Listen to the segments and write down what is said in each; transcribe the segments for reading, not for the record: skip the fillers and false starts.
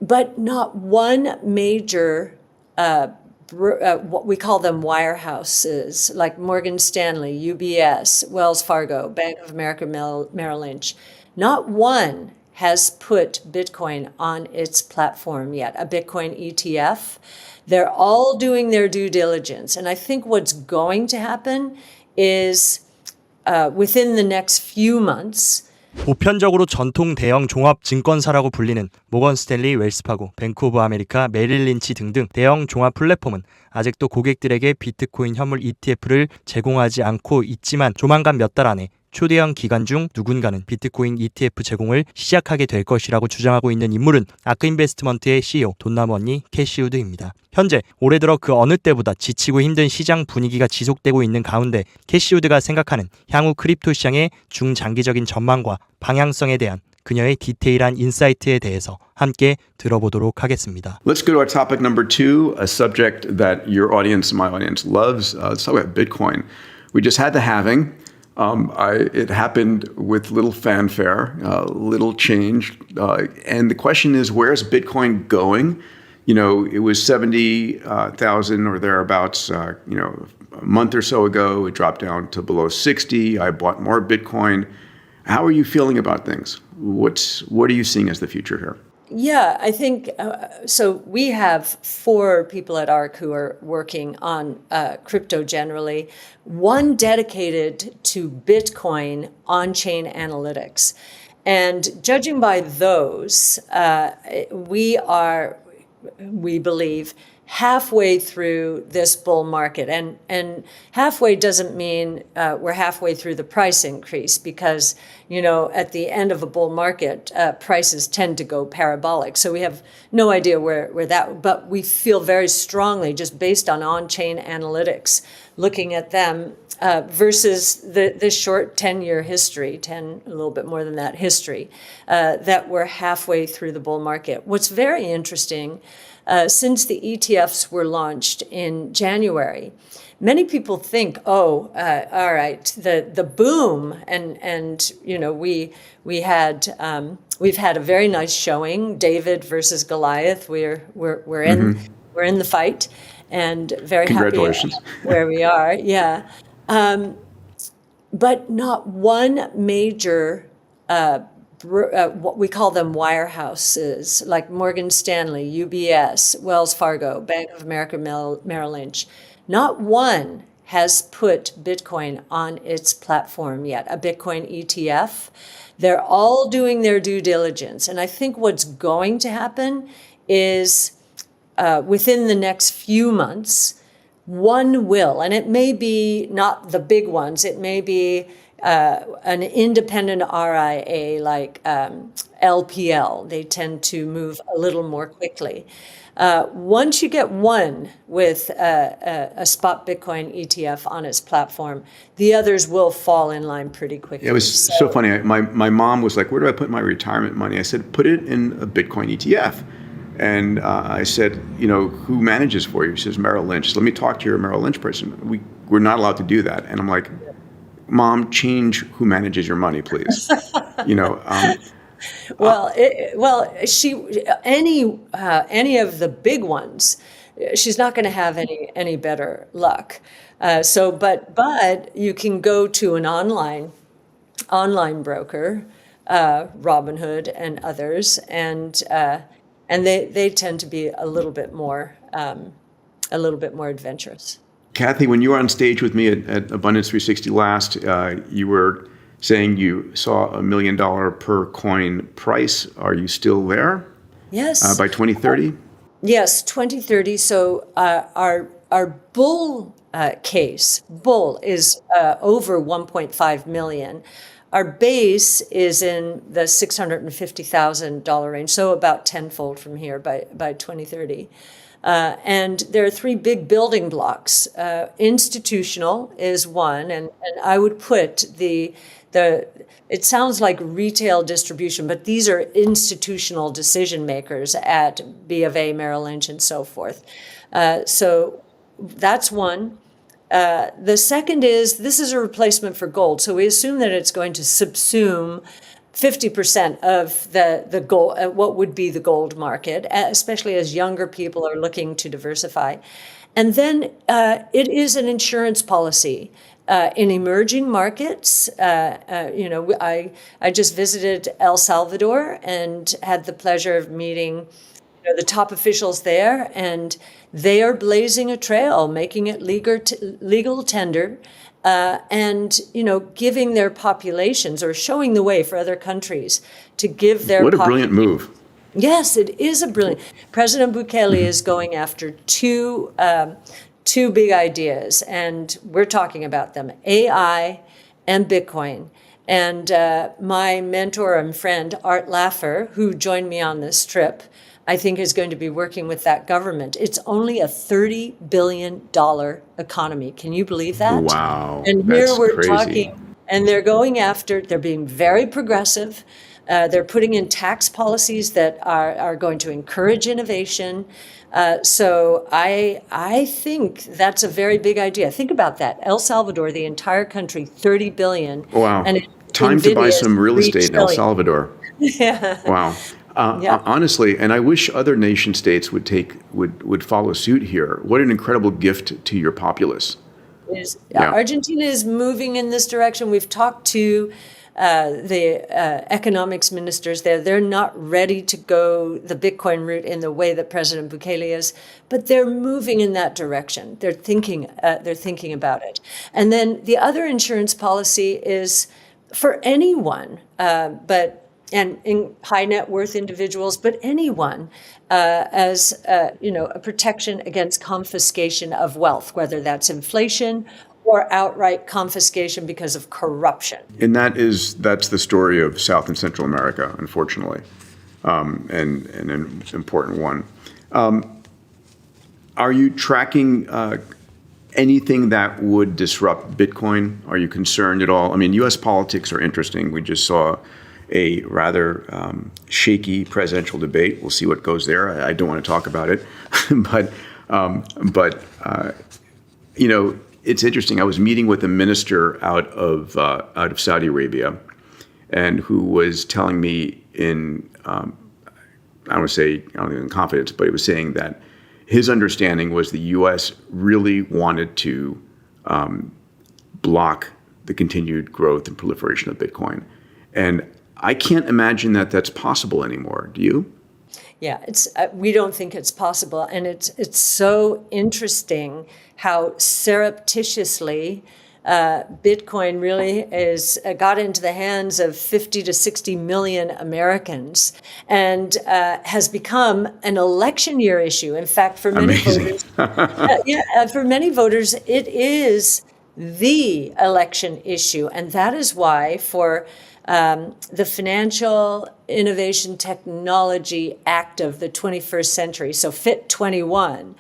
but not one major, what we call them wirehouses, like Morgan Stanley, UBS, Wells Fargo, Bank of America, Merrill Lynch, not one has put Bitcoin on its platform yet, a Bitcoin ETF. They're all doing their due diligence. And I think what's going to happen is within the next few months, 보편적으로 전통 대형 종합 증권사라고 불리는 모건 스탠리, 웰스파고, 뱅크 오브 아메리카, 메릴 린치 등등 대형 종합 플랫폼은 아직도 고객들에게 비트코인 현물 ETF를 제공하지 않고 있지만 조만간 몇 달 안에 초대형 기관 중 누군가는 비트코인 ETF 제공을 시작하게 될 것이라고 주장하고 있는 인물은 아크인베스트먼트의 CEO 돈나무 언니 캐시우드입니다. 현재 올해 들어 그 어느 때보다 지치고 힘든 시장 분위기가 지속되고 있는 가운데 캐시우드가 생각하는 향후 크립토 시장의 중장기적인 전망과 방향성에 대한 그녀의 디테일한 인사이트에 대해서 함께 들어보도록 하겠습니다. Let's go to our topic number 2, a subject that your audience and my audience loves. Let's talk about Bitcoin. We just had the halving. It happened with little fanfare, little change. And the question is, where's Bitcoin going? You know, it was 70,000 or thereabouts, a month or so ago. It dropped down to below 60. I bought more Bitcoin. How are you feeling about things? What are you seeing as the future here? Yeah, I think so. We have 4 people at ARC who are working on crypto generally, one dedicated to Bitcoin on-chain analytics. And judging by those, we believe, halfway through this bull market. And halfway doesn't mean we're halfway through the price increase because, at the end of a bull market, prices tend to go parabolic. So we have no idea where that, but we feel very strongly just based on-chain analytics, looking at them versus the short 10-year history, a little bit more than that history, that we're halfway through the bull market. What's very interesting, since the ETFs were launched in January, many people think, all right, the boom, and we've had a very nice showing, David versus Goliath. We're in the fight, and very Congratulations. happy where we are. Yeah. But not one major, what we call them wirehouses, like Morgan Stanley, UBS, Wells Fargo, Bank of America, Merrill Lynch, not one has put Bitcoin on its platform yet, a Bitcoin ETF. They're all doing their due diligence. And I think what's going to happen is within the next few months, one will, and it may be not the big ones, it may be an independent RIA like LPL. They tend to move a little more quickly. Once you get one with a spot Bitcoin ETF on its platform, the others will fall in line pretty quickly. It was so funny. My mom was like, where do I put my retirement money? I said, put it in a Bitcoin ETF. And I said, who manages for you? She says, Merrill Lynch. So let me talk to your Merrill Lynch person. We're not allowed to do that. And I'm like, Mom, change who manages your money, please. Any of the big ones, she's not going to have any better luck. But you can go to an online broker, Robinhood and others, and they tend to be a little bit more adventurous. Kathy, when you were on stage with me at Abundance 360 last, you were saying you saw $1 million per coin price. Are you still there? Yes. By 2030? Yes, 2030. So our bull case, bull is over 1.5 million. Our base is in the $650,000 range, so about tenfold from here by 2030. And there are 3 big building blocks. Institutional is one, and I would put it sounds like retail distribution, but these are institutional decision makers at B of A, Merrill Lynch, and so forth. So that's one. The second is this is a replacement for gold. So we assume that it's going to subsume 50% of the gold, what would be the gold market, especially as younger people are looking to diversify. And then it is an insurance policy. In emerging markets, I just visited El Salvador and had the pleasure of meeting the top officials there, and they are blazing a trail, making it legal tender, and giving their populations or showing the way for other countries to give their. What a brilliant move! Yes, it is a brilliant. President Bukele is going after two big ideas, and we're talking about them: AI and Bitcoin. And my mentor and friend Art Laffer, who joined me on this trip, I think is going to be working with that government. It's only a $30 billion economy. Can you believe that? Wow. And here that's we're crazy. talking, and they're going after, they're being very progressive. They're putting in tax policies that are going to encourage innovation. So I think that's a very big idea. Think about that. El Salvador, the entire country, 30 billion. Wow. And Time to buy NVIDIA is some real 3 estate in El trillion. Salvador. Yeah. Wow. Yeah. Honestly, and I wish other nation states would follow suit here. What an incredible gift to your populace. Yeah. Argentina is moving in this direction. We've talked to the economics ministers there. They're not ready to go the Bitcoin route in the way that President Bukele is, but they're moving in that direction. They're thinking about it. And then the other insurance policy is for anyone, and in high net worth individuals, but anyone, as a protection against confiscation of wealth, whether that's inflation or outright confiscation because of corruption. And that's the story of South and Central America, unfortunately, and an important one. Are you tracking anything that would disrupt Bitcoin? Are you concerned at all? I mean, U.S. politics are interesting. We just saw a rather shaky presidential debate. We'll see what goes there. I don't want to talk about it, but it's interesting. I was meeting with a minister out of Saudi Arabia, and who was telling me in I don't want to say in confidence, but he was saying that his understanding was the U.S. really wanted to block the continued growth and proliferation of Bitcoin, and I can't imagine that that's possible anymore. Do you? Yeah, we don't think it's possible, and it's so interesting how surreptitiously Bitcoin really got into the hands of 50 to 60 million Americans, and has become an election year issue. In fact, for many voters, for many voters, it is the election issue, and that is why for the Financial Innovation Technology Act of the 21st century, so FIT 21,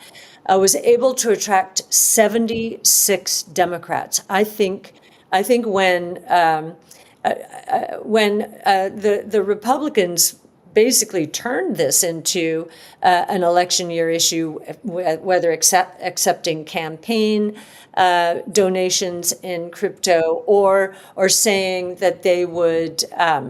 was able to attract 76 Democrats. I think when the Republicans basically turned this into an election year issue, whether accepting campaign donations in crypto or saying that they would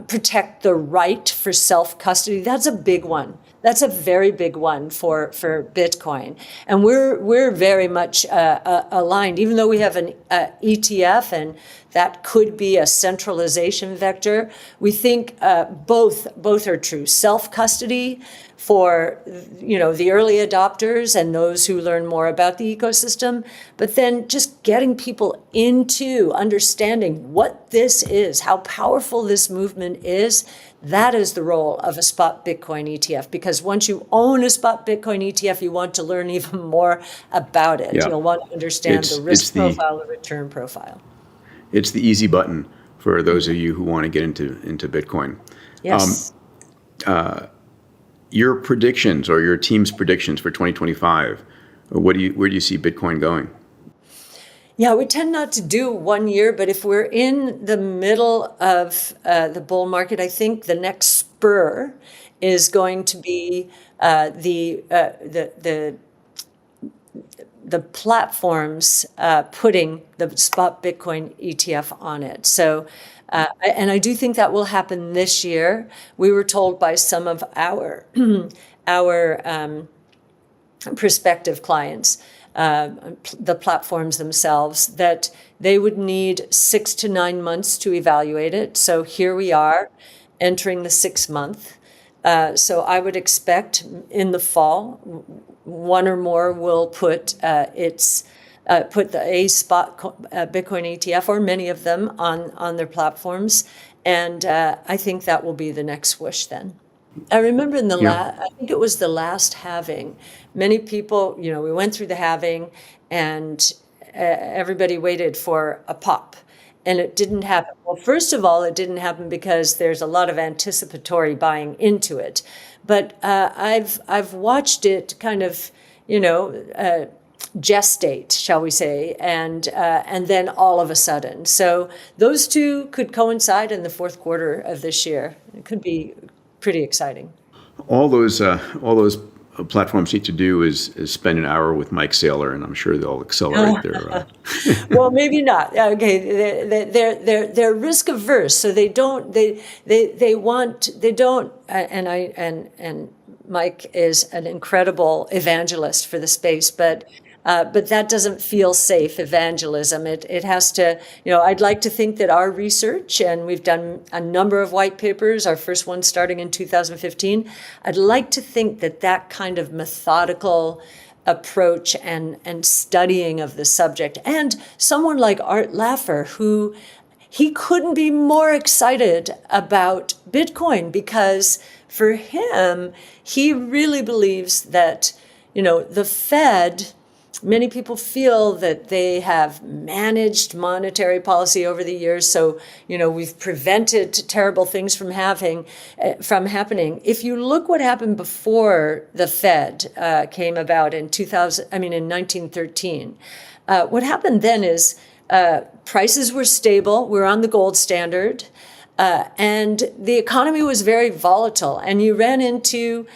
protect the right for self-custody. That's a big one. That's a very big one for Bitcoin. And we're very much aligned, even though we have an ETF and that could be a centralization vector. We think both are true. Self-custody for the early adopters and those who learn more about the ecosystem, but then just getting people into understanding what this is, how powerful this movement is. That is the role of a spot Bitcoin ETF, because once you own a spot Bitcoin ETF, you want to learn even more about it. Yeah. You'll want to understand the risk profile, the return profile. It's the easy button for those of you who want to get into Bitcoin. Yes. Your predictions or your team's predictions for 2025, where do you see Bitcoin going? Yeah, we tend not to do 1 year, but if we're in the middle of the bull market, I think the next spur is going to be the platforms putting the spot Bitcoin ETF on it. So And I do think that will happen this year. We were told by some of our prospective clients, the platforms themselves, that they would need 6 to 9 months to evaluate it. So here we are entering the 6th month. So I would expect in the fall, one or more will put a spot Bitcoin ETF, or many of them, on their platforms. And I think that will be the next swoosh then. I remember I think it was the last halving, many people, we went through the halving and everybody waited for a pop. And it didn't happen. Well, first of all, it didn't happen because there's a lot of anticipatory buying into it. But I've watched it kind of, gestate, shall we say, and then all of a sudden. So those two could coincide in the 4th quarter of this year. It could be pretty exciting. All those platforms need to do is spend an hour with Mike Saylor, and I'm sure they'll accelerate their. Well, maybe not. Okay, they're risk averse, so they don't. And Mike is an incredible evangelist for the space, but that doesn't feel safe evangelism. It has to, I'd like to think that our research, and we've done a number of white papers, our first one starting in 2015, I'd like to think that kind of methodical approach and studying of the subject, and someone like Art Laffer, who he couldn't be more excited about Bitcoin, because for him, he really believes that, the Fed, many people feel that they have managed monetary policy over the years. So, we've prevented terrible things from happening. If you look what happened before the Fed came about in 1913, what happened then is prices were stable. We're on the gold standard. And the economy was very volatile, and you ran into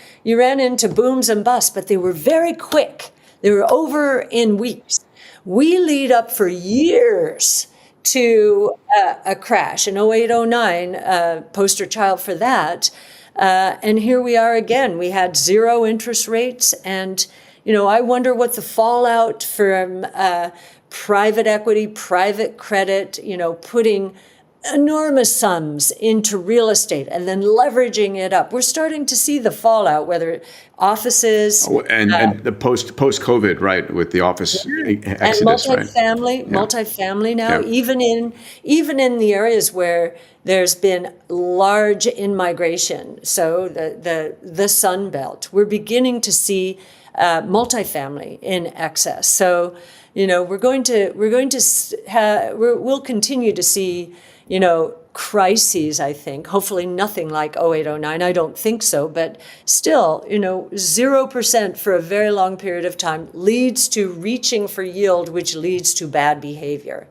booms and busts, but they were very quick. They were over in weeks. We lead up for years to a crash in 08, 09, poster child for that. And here we are again. We had 0 interest rates, and I wonder what the fallout from private equity, private credit, putting enormous sums into real estate and then leveraging it up. We're starting to see the fallout, whether offices and the post-COVID, right, with the office exodus, and multifamily now, even in the areas where there's been large in-migration. So the Sun Belt, we're beginning to see multifamily in excess. So we'll continue to see crises, I think. Hopefully nothing like 08, 09. I don't think so. But still, 0% for a very long period of time leads to reaching for yield, which leads to bad behavior.